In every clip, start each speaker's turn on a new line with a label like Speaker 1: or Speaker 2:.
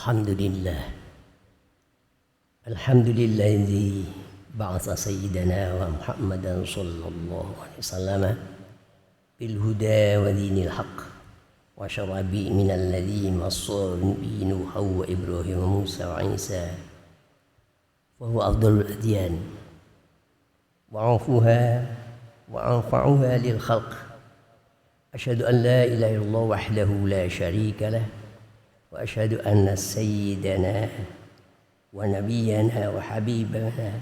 Speaker 1: Alhamdulillah. Alhamdulilladzi ba'atha sayyidana wa Muhammadan sallallahu alaihi wasallam bil huda wa dinil haqq wa syara bi minal ladzi massar bi Nuh wa Ibrahim wa Musa wa Isa wa huwa afdalul adyan wa afuha wa anfa'uha lil khalq. Asyhadu an la ilaha illallah wahdahu la syarika lah wa asyhadu anna sayyidana wa nabiyyana wa habibana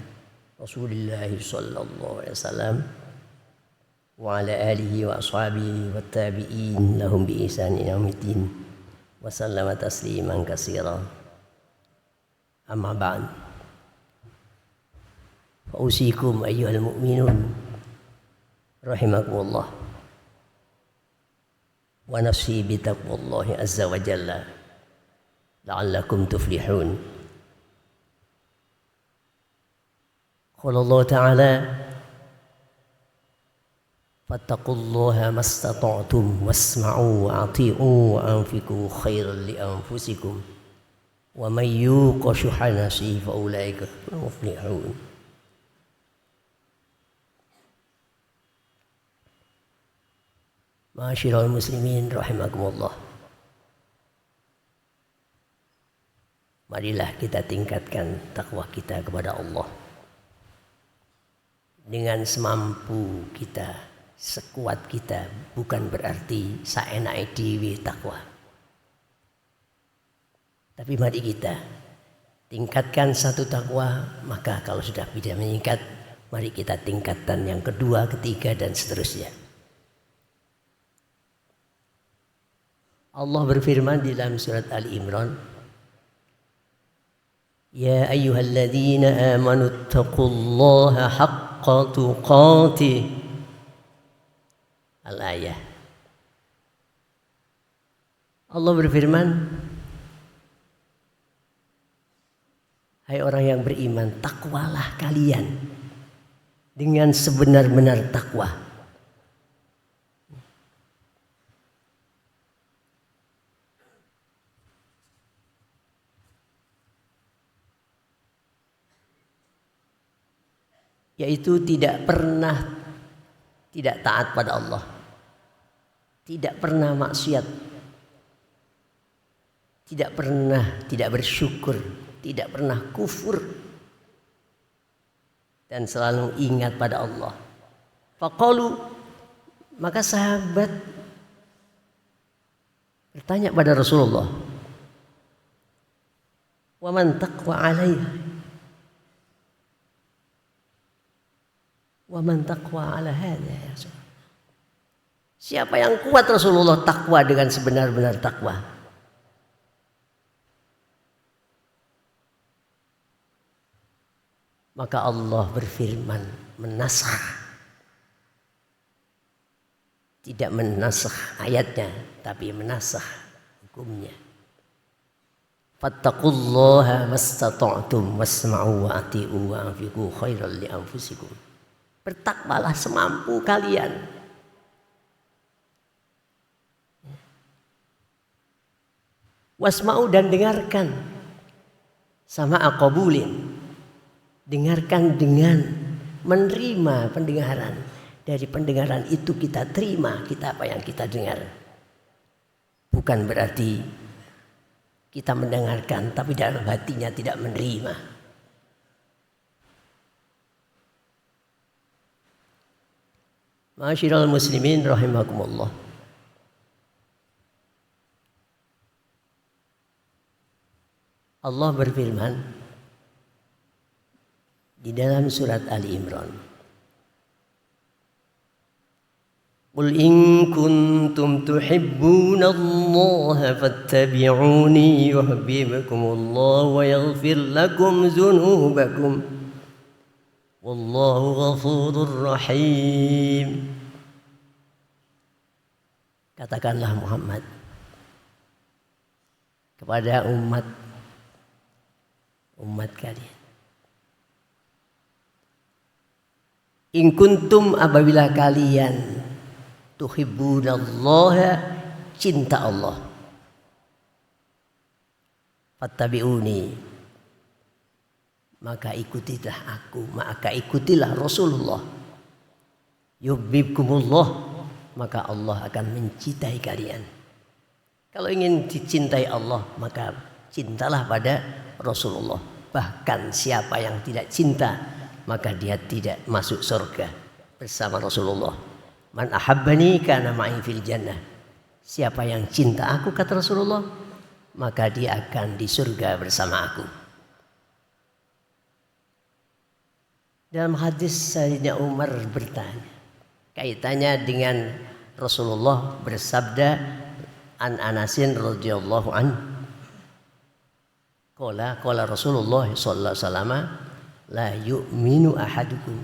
Speaker 1: Rasulullah sallallahu alaihi wasallam wa ala alihi wa ashabihi wa tabi'in lahum bi ihsan ila yaumiddin wa sallama tasliman katsira. Amma ba'd. Fa usikum ayyuhal mu'minun rahimakumullah wa nafsi bi taqwallahi azza wa jalla la'allakum tuflihun. Qala Allah ta'ala fattaqullaha mastata'tum wasma'u wa ati'u wa anfiqu khairan li anfusikum wa man yuqa shuhha nafsihi fa ulaika humul muflihun. Ma'asyiral muslimin rahimakumullah. Marilah kita tingkatkan takwa kita kepada Allah dengan semampu kita, sekuat kita, bukan berarti saenake dhewe takwa. Tapi mari kita tingkatkan satu takwa, maka kalau sudah tidak meningkat, mari kita tingkatkan yang kedua, ketiga dan seterusnya. Allah berfirman di dalam surat Ali Imran, Ya ayyuhalladzina amanu taqullaha haqqa tuqatih. Al-ayah. Allah berfirman, hai orang yang beriman, takwalah kalian dengan sebenar-benar takwa. Yaitu tidak pernah tidak taat pada Allah, tidak pernah maksiat, tidak pernah tidak bersyukur, tidak pernah kufur, dan selalu ingat pada Allah. Faqalu, maka sahabat bertanya pada Rasulullah, wa man taqwa alaiha, wa man taqwa ala hadha ya Rasulullah. Siapa yang kuat Rasulullah takwa dengan sebenar-benar takwa? Maka Allah berfirman menasakh, tidak menasakh ayatnya tapi menasakh hukumnya. Fattaqullaha mastata'tum wasma'u wa ati'u wa anfiqu khairan li anfusikum. Bertakwalah semampu kalian. Wasma'u, dan dengarkan. Sama aqabulin. Dengarkan dengan menerima pendengaran. Dari pendengaran itu kita terima kita apa yang kita dengar. Bukan berarti kita mendengarkan tapi dalam hatinya tidak menerima. Ma'asyiral muslimin rahimakumullah. Allah berfirman di dalam surat Ali Imran, Qul in kuntum tuhibbunallaha fattabi'uni yuhibbukumullahu wa yaghfir lakum dzunubakum. Wallahu ghafurur rahim. Katakanlah Muhammad kepada umat kalian, in kuntum, apabila kalian tuhibbunallaha, cinta Allah, fattabi'uni, maka ikutilah aku, maka ikutilah Rasulullah. Yuhibbukumullah, maka Allah akan mencintai kalian. Kalau ingin dicintai Allah, maka cintalah pada Rasulullah. Bahkan siapa yang tidak cinta, maka dia tidak masuk surga bersama Rasulullah. Man ahabbani kana ma'i fil jannah. Siapa yang cinta aku, kata Rasulullah, maka dia akan di surga bersama aku. Dalam hadis Sayyidina Umar bertanya, kaitannya dengan Rasulullah bersabda, an Anasin radhiyallahu an, qala Rasulullah sallallahu alaihi wasallam, la yu'minu ahadukum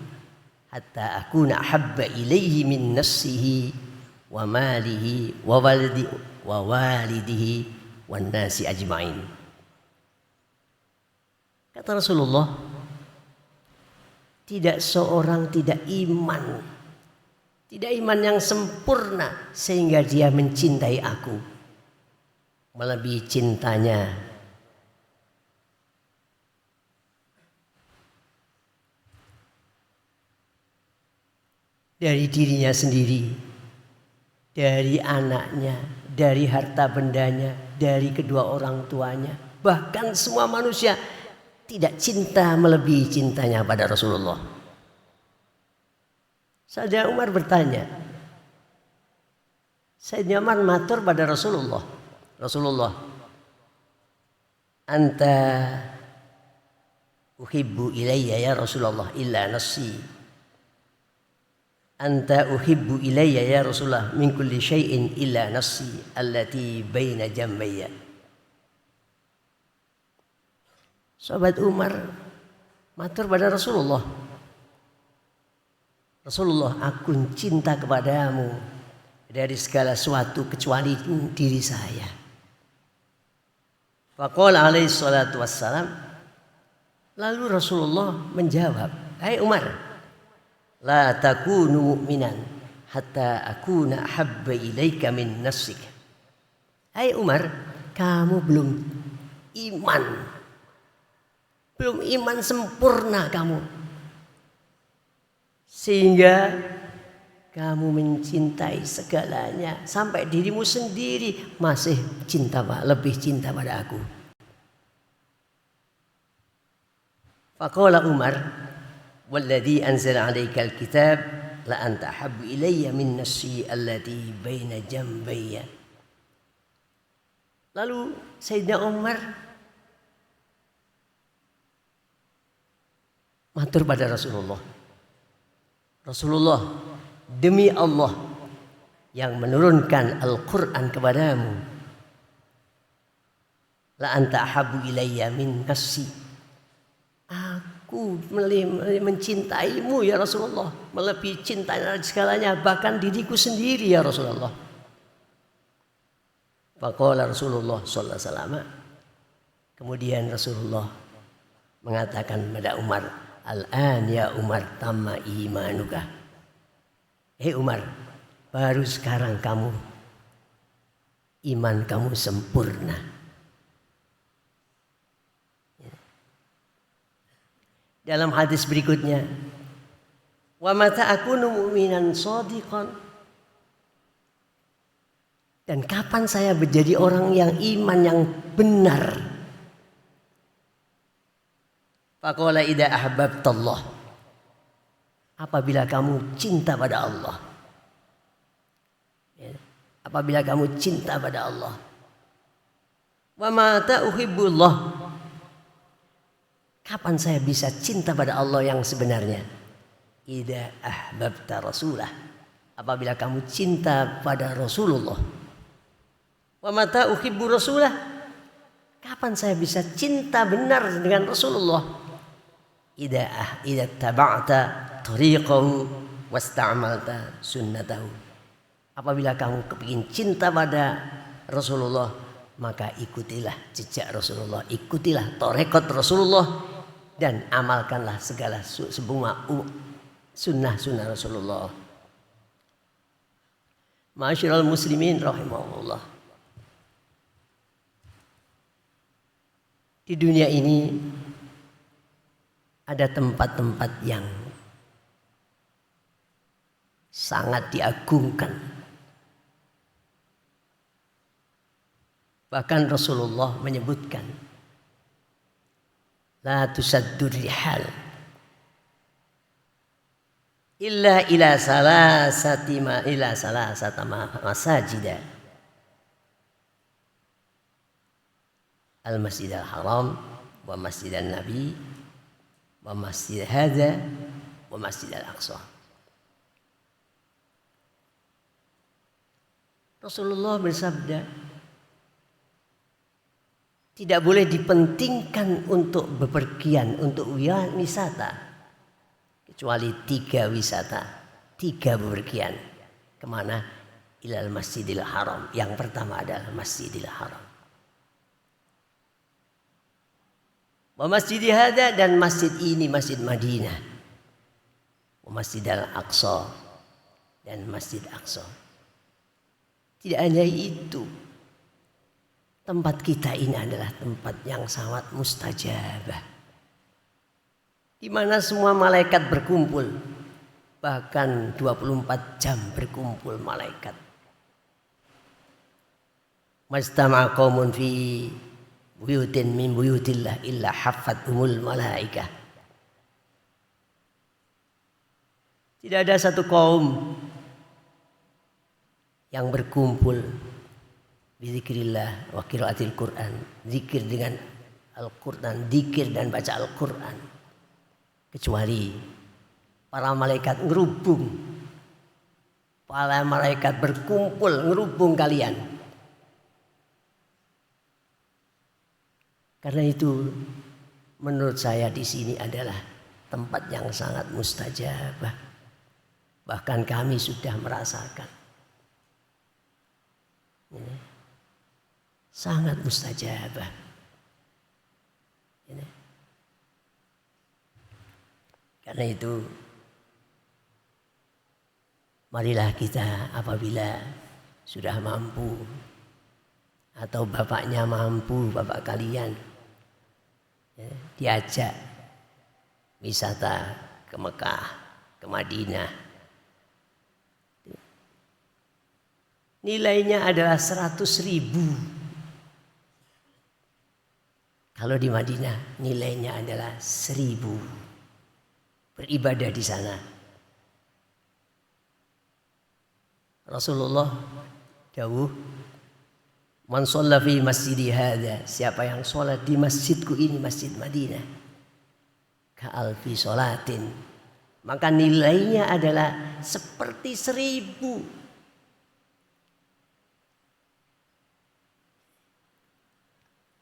Speaker 1: hatta akuna ahabba ilaihi min nafsihi wa malihi wa walidihi wan nasi ajmain. Kata Rasulullah, tidak seorang tidak iman yang sempurna sehingga dia mencintai aku melebihi cintanya dari dirinya sendiri, dari anaknya, dari harta bendanya, dari kedua orang tuanya, bahkan semua manusia tidak cinta melebihi cintanya pada Rasulullah. Sayyidina Umar bertanya, Sayyidina Umar matur pada Rasulullah, anta uhibbu ilayya ya Rasulullah illa nafsi, anta uhibbu ilayya ya Rasulullah min kulli syai'in illa nafsi allati baina jambayya. Sahabat Umar matur pada Rasulullah, aku cinta kepadamu dari segala sesuatu kecuali diri saya. Faqala alaihi salatu wassalam, lalu Rasulullah menjawab, hai Umar, la takunu mu'minan hatta akuna habba ilaika min nafsik. Hai Umar, kamu belum iman sempurna kamu, sehingga kamu mencintai segalanya sampai dirimu sendiri masih lebih cinta pada aku. Faqala Umar, walladhi anzala 'alaikal kitab la anta ahabbu ilayya min nafsi allati baina jambayya. Lalu Sayyidina Umar matur pada Rasulullah, demi Allah yang menurunkan Al-Quran kepadamu, la anta ahabbu ilayya min nafsi, aku mencintaimu ya Rasulullah melebihi cinta segalanya, bahkan diriku sendiri ya Rasulullah. Faqala Rasulullah sallallahu alaihi wasallam, kemudian Rasulullah mengatakan pada Umar, al-an ya Umar tamma imanuka. Hei Umar, baru sekarang iman kamu sempurna. Dalam hadis berikutnya, wa mata akunu mu'minan shadiqan, dan kapan saya menjadi orang yang iman yang benar? Faqala idza ahbabtallah, apabila kamu cinta pada Allah. Apabila kamu cinta pada Allah. Wa ma uhibbullah, kapan saya bisa cinta pada Allah yang sebenarnya? Idza ahbabta rasulah, apabila kamu cinta pada Rasulullah. Wa ma uhibbu rasulah, kapan saya bisa cinta benar dengan Rasulullah? Idza taba'ta tariqahu wasta'malta sunnatahu, apabila kamu kepingin cinta pada Rasulullah, maka ikutilah jejak Rasulullah, ikutilah tarekat Rasulullah, dan amalkanlah segala semua sunnah Rasulullah. Ma'asyiral muslimin rahimahullah, Di dunia ini ada tempat-tempat yang sangat diagungkan. Bahkan Rasulullah menyebutkan, la tusaddur rihal illa ila salasati masajida al-masjid al-haram wa masjid al-nabi wa masjid hadza wa masjid al-aqsa. Rasulullah bersabda, tidak boleh dipentingkan untuk bepergian, untuk wisata, kecuali 3 wisata, 3 bepergian. Kemana? Ilal Masjidil Haram. Yang pertama adalah Masjidil Haram. Wa Masjid Hadza, dan masjid ini Masjid Madinah. Wa Masjid Al-Aqsa, dan Masjid Aqsa. Tidak hanya itu, tempat kita ini adalah tempat yang sangat mustajabah, di mana semua malaikat berkumpul, bahkan 24 jam berkumpul malaikat. Majtama'a qaumun fi buyutin min buyutillah illa haffathumul malaikah. Tidak ada satu kaum yang berkumpul bizikrillah wa qiraatil Quran, zikir dengan Al-Quran, zikir dan baca Al-Quran, kecuali para malaikat ngerubung, para malaikat berkumpul ngerubung kalian. Karena itu menurut saya di sini adalah tempat yang sangat mustajabah. Bahkan kami sudah merasakan ini sangat mustajabah. Ini. Karena itu marilah kita apabila sudah mampu atau bapaknya mampu, bapak kalian diajak wisata ke Mekah, ke Madinah, nilainya adalah 100.000. Kalau di Madinah nilainya adalah 1.000. Beribadah di sana. Rasulullah dawuh, man shalla fi masjidi hadza, siapa yang sholat di masjidku ini, Masjid Madinah, ka alfi sholatin, maka nilainya adalah seperti 1.000.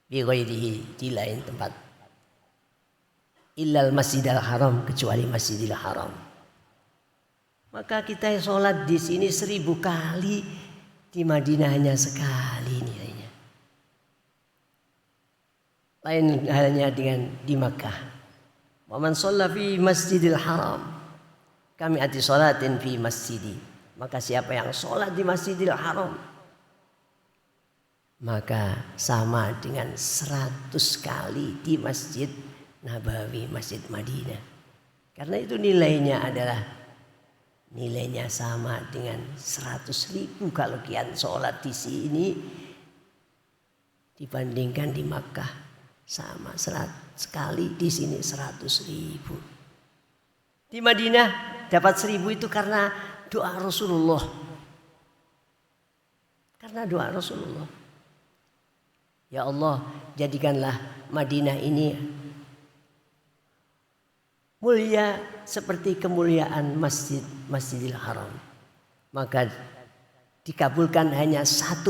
Speaker 1: Bi ghairihi, di lain tempat. Illal Masjidil Haram, kecuali Masjidil Haram. Maka kita sholat di sini 1.000 kali, di Madinah hanya sekali nilainya. Lain halnya dengan di Makkah. Wa man shalla fi Masjidil Haram, kami ati sholatin fi masjidi, maka siapa yang sholat di Masjidil Haram, maka sama dengan 100 kali di Masjid Nabawi, Masjid Madinah. Karena itu nilainya sama dengan 100.000 kalau kian sholat di sini dibandingkan di Makkah, sama 100 sekali, di sini 100.000. Di Madinah dapat 1.000 itu karena doa Rasulullah. Karena doa Rasulullah. Ya Allah, jadikanlah Madinah ini mulia seperti kemuliaan Masjidil Haram. Maka dikabulkan hanya 1%.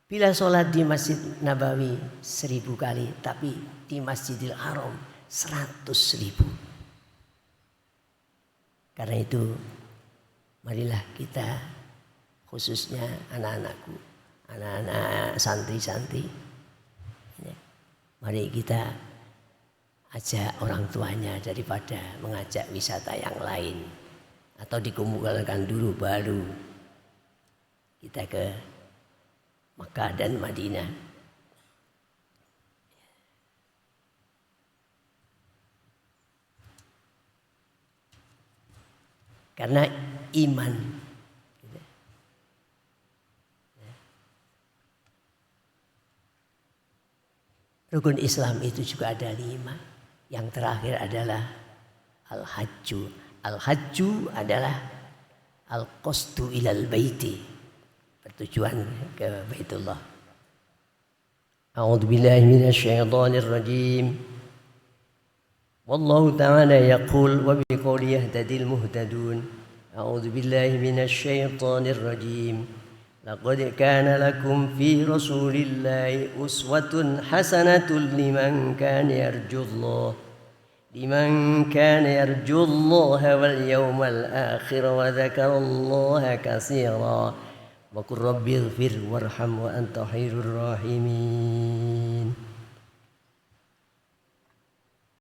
Speaker 1: Bila sholat di Masjid Nabawi 1.000 kali, tapi di Masjidil Haram 100.000. Karena itu marilah kita, khususnya anak-anakku, anak-anak santri-santri, mari kita ajak orang tuanya daripada mengajak wisata yang lain, atau dikumpulkan dulu baru kita ke Mekah dan Madinah. Karena iman. Rukun Islam itu juga ada 5. Yang terakhir adalah al-hajju. Al-hajju adalah al-qasdu ilal baiti, bertujuan ke Baitullah. A'udzu billahi minasyaitonir rajim. Wallahu ta'ala yaqul wa biqawli yahtadil muhtadun. A'udzu billahi minasyaitonir rajim. Laqad kana lakum fi Rasulillahi uswatun hasanatun liman kana yarjullaha wal yawmal akhir wa dzakarallaha katsiran wa qur rabbighfir warham wa anta khairur rahimin.